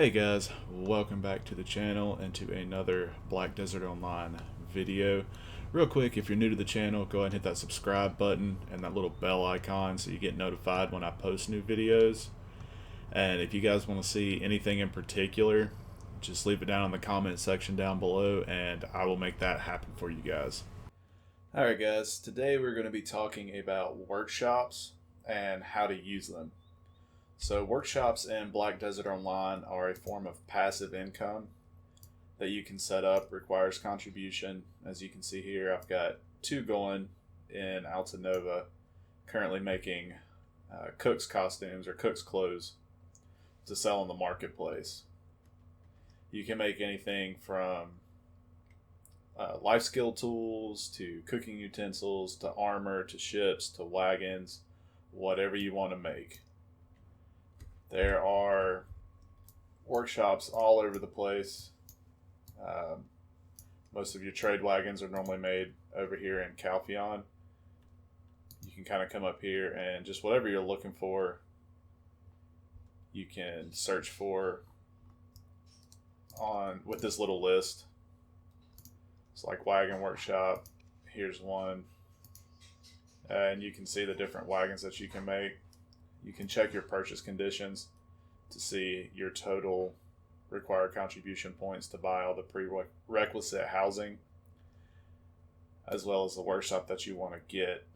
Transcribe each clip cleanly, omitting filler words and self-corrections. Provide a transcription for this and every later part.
Hey guys, welcome back to the channel and to another Black Desert Online video. Real quick, if you're new to the channel, go ahead and hit that subscribe button and that little bell icon so you get notified when I post new videos. And if you guys want to see anything in particular, just leave it down in the comment section down below and I will make that happen for you guys. Alright guys, today we're going to be talking about workshops and how to use them. So workshops in Black Desert Online are a form of passive income that you can set up, requires contribution. As you can see here, I've got two going in Altanova, currently making cook's costumes or cook's clothes to sell in the marketplace. You can make anything from life skill tools to cooking utensils to armor to ships to wagons, whatever you want to make. There are workshops all over the place. Most of your trade wagons are normally made over here in Calpheon. You can kind of come up here and just whatever you're looking for, you can search for on with this little list. It's like wagon workshop. Here's one. And you can see the different wagons that you can make. You can check your purchase conditions to see your total required contribution points to buy all the prerequisite housing, as well as the workshop that you want to get.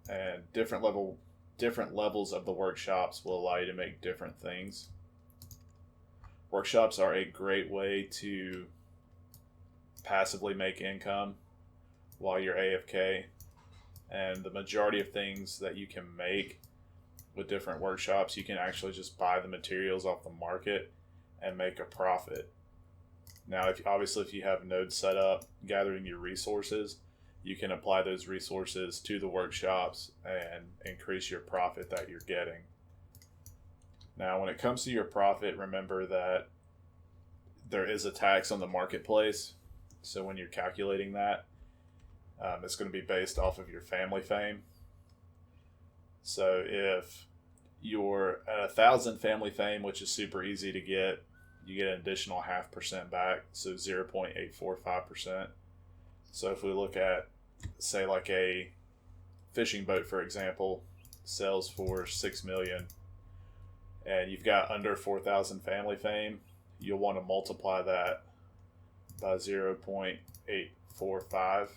And different levels of the workshops will allow you to make different things. Workshops are a great way to passively make income while you're AFK, and the majority of things that you can make with different workshops, you can actually just buy the materials off the market and make a profit. Now, if you have nodes set up, gathering your resources, you can apply those resources to the workshops and increase your profit that you're getting. Now, when it comes to your profit, remember that there is a tax on the marketplace. So when you're calculating that, it's going to be based off of your family fame. So if you're at 1,000 family fame, which is super easy to get, you get an additional 0.5% back, so 0.845%. So if we look at, say, like a fishing boat, for example, sells for $6 million, and you've got under 4,000 family fame, you'll want to multiply that by 0.845,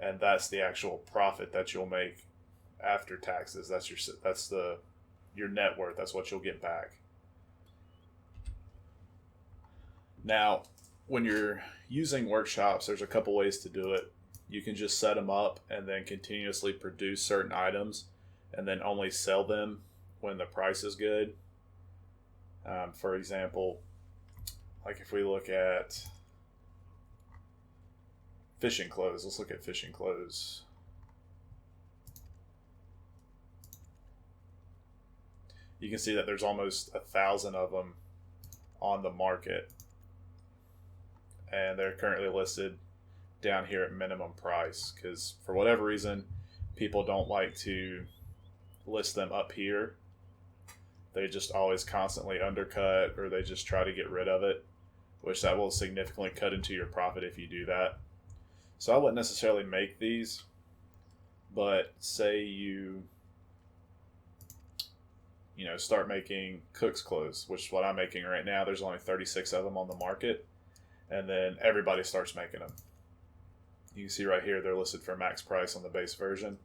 and that's the actual profit that you'll make after taxes. That's your net worth. That's what you'll get back. Now, when you're using workshops, there's a couple ways to do it. You can just set them up and then continuously produce certain items and then only sell them when the price is good. For example, like if we look at fishing clothes, let's look at fishing clothes. You can see that there's almost 1,000 of them on the market, and they're currently listed down here at minimum price because for whatever reason people don't like to list them up here. They just always constantly undercut, or they just try to get rid of it, which that will significantly cut into your profit if you do that. So I wouldn't necessarily make these, but say you start making cook's clothes, which is what I'm making right now. There's only 36 of them on the market, and then everybody starts making them. You can see right here they're listed for max price on the base version.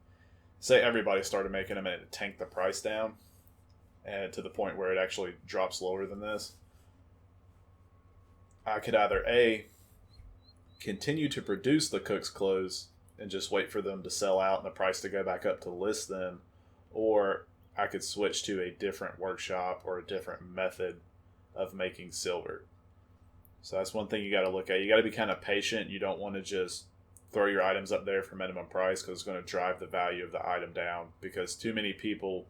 Say everybody started making them and it tanked the price down and to the point where it actually drops lower than this. I could either A, continue to produce the cook's clothes and just wait for them to sell out and the price to go back up to list them, or I could switch to a different workshop or a different method of making silver. So that's one thing you got to look at. You got to be kind of patient. You don't want to just throw your items up there for minimum price because it's going to drive the value of the item down, because too many people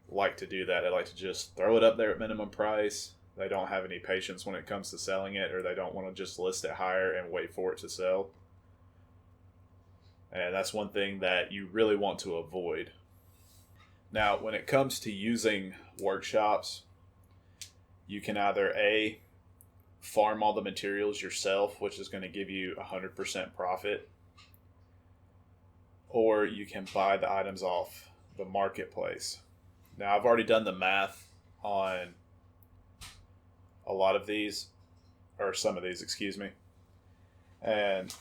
like to do that. They like to just throw it up there at minimum price. They don't have any patience when it comes to selling it, or they don't want to just list it higher and wait for it to sell. And that's one thing that you really want to avoid. Now, when it comes to using workshops, You can either A, farm all the materials yourself, which is going to give you 100% profit, or you can buy the items off the marketplace. Now, I've already done the math on a lot of these, or some of these, excuse me. And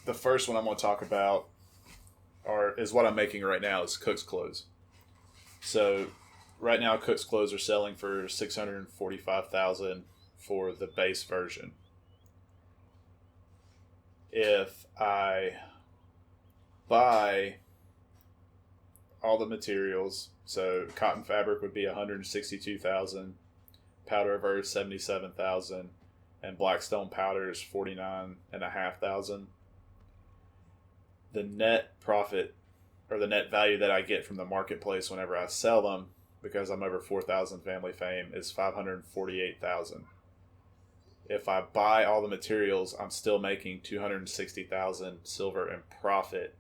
the first one I'm going to talk about is what I'm making right now is Cook's Clothes. So right now, Cook's Clothes are selling for $645,000 for the base version. If I buy all the materials, so cotton fabric would be $162,000, powder reverse $77,000, and blackstone powder is $49,500. The net profit or the net value that I get from the marketplace whenever I sell them, because I'm over 4,000 family fame, is $548,000. If I buy all the materials, I'm still making $260,000 silver in profit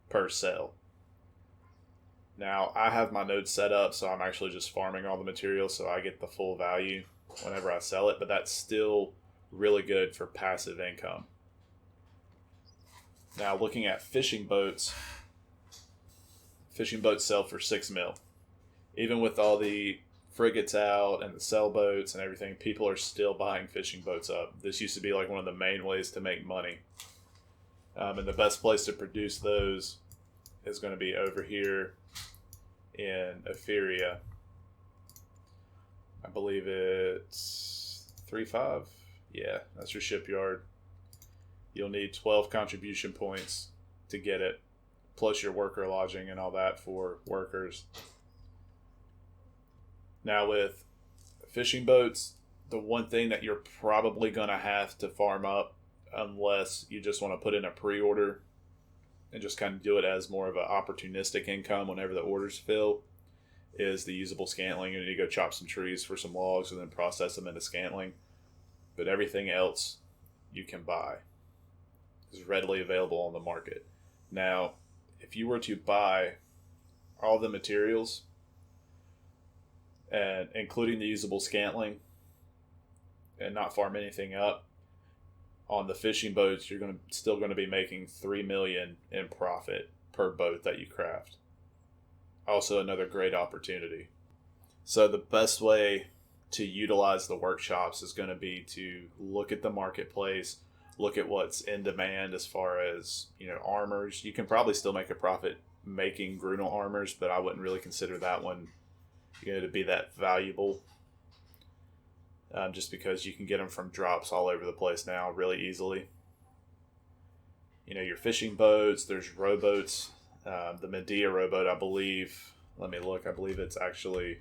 per sale. Now, I have my nodes set up, so I'm actually just farming all the materials, so I get the full value whenever I sell it, but that's still really good for passive income. Now, looking at fishing boats sell for $6 million. Even with all the frigates out and the sailboats and everything, people are still buying fishing boats up. This used to be like one of the main ways to make money. And the best place to produce those is going to be over here in Etheria. I believe it's 3.5. Yeah, that's your shipyard. You'll need 12 contribution points to get it, plus your worker lodging and all that for workers. Now with fishing boats, the one thing that you're probably going to have to farm up, unless you just want to put in a pre-order and just kind of do it as more of an opportunistic income whenever the orders fill, is the usable scantling. You need to go chop some trees for some logs and then process them into scantling. But everything else you can buy is readily available on the market. Now, if you were to buy all the materials, and including the usable scantling, and not farm anything up, on the fishing boats, you're still going to be making $3 million in profit per boat that you craft. Also, another great opportunity. So the best way to utilize the workshops is going to be to look at the marketplace, look at what's in demand as far as, armors. You can probably still make a profit making Grunel armors, but I wouldn't really consider that one to be that valuable. Just because you can get them from drops all over the place now really easily. Your fishing boats, there's rowboats. The Medea rowboat, I believe, let me look, I believe it's actually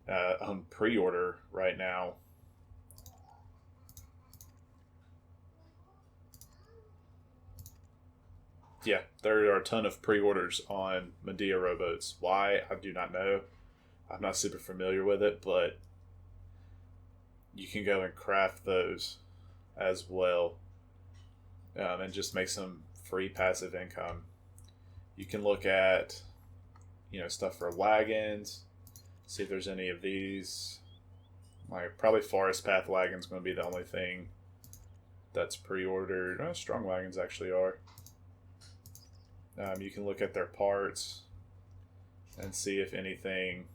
on pre-order right now. Yeah, there are a ton of pre-orders on Medea rowboats. Why? I do not know. I'm not super familiar with it, but you can go and craft those as well, and just make some free passive income. You can look at, stuff for wagons, see if there's any of these. Probably Forest Path wagon's going to be the only thing that's pre-ordered. Strong wagons actually are. You can look at their parts and see if anything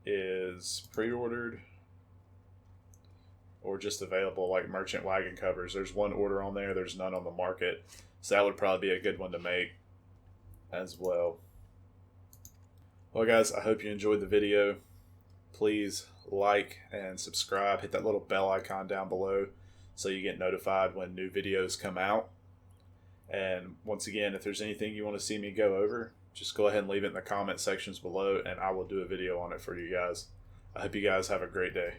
is pre-ordered or just available, like merchant wagon covers. There's one order on there, there's none on the market, so that would probably be a good one to make as well. Well guys, I hope you enjoyed the video. Please like and subscribe, hit that little bell icon down below so you get notified when new videos come out. And once again, if there's anything you want to see me go over, just go ahead and leave it in the comment sections below and I will do a video on it for you guys. I hope you guys have a great day.